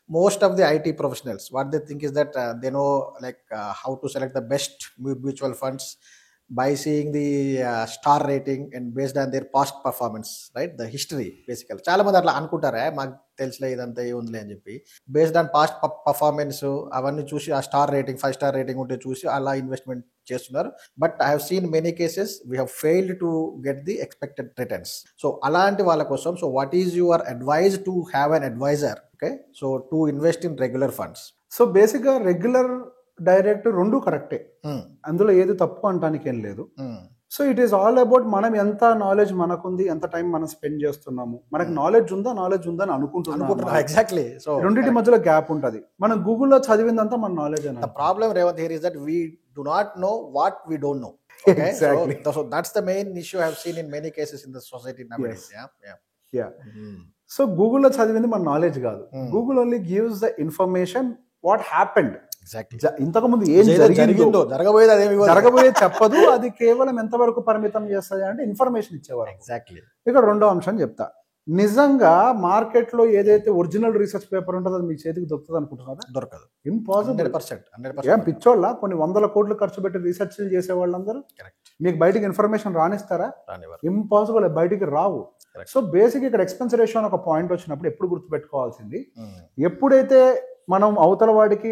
most of the IT professionals, what they think is that they know like how to select the best mutual funds by seeing the star rating and based on their past performance, right? The history basically. చాలా మంది అట్లా అనుకుంటారా, మాకు తెలుసులే ఇదంతా ఏముందిలే అని చెప్పి. బేస్డ్ ఆన్ పాస్ట్ పర్ఫార్మెన్స్ అవన్నీ చూసి ఆ స్టార్ రేటింగ్ 5 స్టార్ రేటింగ్ ఉంటే చూసి అలా ఇన్వెస్ట్మెంట్ చేస్తున్నారు. But I have seen many cases we have failed to get the expected returns. So అలాంటి వాళ్ళ కోసం, so what is your advice to have an advisor, okay, so to invest in regular funds? So బేసిక్గా regular direct రెండు కరెక్టే, అందులో ఏది తప్పు అంటానికి ఏం లేదు. So it is all about మనం ఎంత నాలెడ్జ్ మనకుంది, ఎంత టైం మనం స్పెండ్ చేస్తున్నాము, మనకు నాలెడ్జ్ ఉందా అని అనుకుంటున్నాం. ఎగ్జాక్ట్లీ. సో రెండింటి మధ్యలో గ్యాప్ ఉంటుంది. మనం గూగుల్లో చదివిందంతా మన నాలెడ్జ్ అని. The problem Revanth here is that we do not know what we don't know. Exactly. So that's the main issue I have seen in many cases in the society nowadays. Yeah. So గూగుల్లో చదివింది మన knowledge కాదు. Google only gives the information what happened. ఇంతకు ముందు ఏం జరిగిందో జరగబోయేది చెప్పదు. అది కేవలం ఎంతవరకు పరిమితం చేస్తుంది అంటే ఇన్ఫర్మేషన్ ఇచ్చేవారు. ఎగ్జాక్ట్లీ. ఇక్కడ రెండో అంశం చెప్తా. నిజంగా మార్కెట్ లో ఏదైతే ఒరిజినల్ రీసెర్చ్ పేపర్ ఉంటుందో అది మీ చేతికి దొరుకుతుంది అనుకుంటున్నారా? దొరకదు. ఇంపాసిబుల్. 100%. ఏం పిచ్చోళ్ళ, కొన్ని 100 కోట్లు ఖర్చు పెట్టి రీసెర్చ్ చేసే వాళ్ళందరూ మీకు బయటికి ఇన్ఫర్మేషన్ రానిస్తారా? ఇంపాసిబుల్, బయటికి రావు. సో బేసిక్ ఇక్కడ ఎక్స్పెన్స్ రేషియో అని ఒక పాయింట్ వచ్చినప్పుడు ఎప్పుడు గుర్తుపెట్టుకోవాల్సింది, ఎప్పుడైతే మనం అవతల వాడికి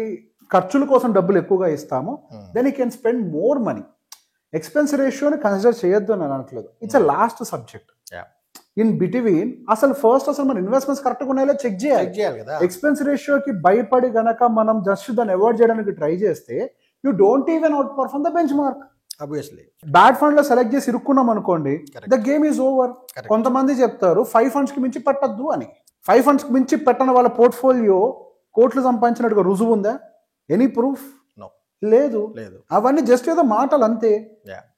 ఖర్చుల కోసం డబ్బులు ఎక్కువగా ఇస్తామో then you can spend more money. Expense రేషియోని కన్సిడర్ చేయొద్దు అని అనట్లేదు, it's a last subject. In between అసలు మన ఇన్వెస్ట్మెంట్స్ కరెక్ట్గా ఉన్నాయో చెక్ చేయాలి కదా. ఎక్స్పెన్స్ రేషియోకి భయపడి గనక మనం జస్ట్ దాన్ని అవాయిడ్ చేయడానికి ట్రై చేస్తే you don't even out perform the bench mark. Obviously. Bad fund లో సెలెక్ట్ చేసి ఇరుక్కున్నాం అనుకోండి, ద గేమ్ ఈజ్ ఓవర్. కొంతమంది చెప్తారు 5 funds కి మించి పెట్టద్దు అని. 5 funds కి మించి పెట్టని వాళ్ళ పోర్ట్ఫోలియో కోట్లు సంపాదించినట్టుగా రుజువు ఉందా? Any proof? లేదు. అవన్నీ జస్ట్ ఏదో మాటలు అంతే.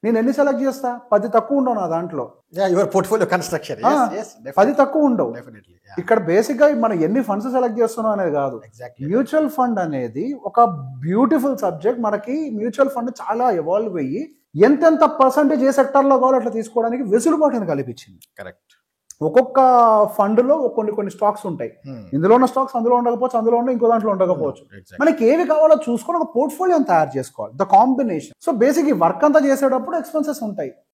నేను ఎన్ని సెలెక్ట్ చేస్తా? 10 తక్కువ ఉండవు నా దాంట్లో. పోర్ట్ఫోలియో కన్స్ట్రక్షన్ 10 తక్కువ ఉండవు. ఇక్కడ బేసిక్ గా మనం ఎన్ని ఫండ్స్ సెలెక్ట్ చేస్తున్నాం అనేది కాదు. మ్యూచువల్ ఫండ్ అనేది ఒక బ్యూటిఫుల్ సబ్జెక్ట్. మనకి మ్యూచువల్ ఫండ్ చాలా ఎవాల్వ్ అయ్యి ఎంతెంత పర్సంటేజ్ ఏ సెక్టర్ లో కావాలో అట్లా తీసుకోవడానికి వెసులుబాటుని కల్పించింది. కరెక్ట్. ఒక్కొక్క ఫండ్ లో కొన్ని స్టాక్స్ ఉంటాయి. ఇందులో ఉన్న స్టాక్స్ అందులో ఉండకపోవచ్చు, అందులో ఉన్న ఇంకో దాంట్లో ఉండకపోవచ్చు. మనకి ఏవి కావాలో చూసుకొని ఒక పోర్ట్ఫోలియో తయారు చేసుకోవాలి, ద కాంబినేషన్. సో బేసిక్ ఈ వర్క్ అంతా చేసేటప్పుడు ఎక్స్పెన్సెస్ ఉంటాయి.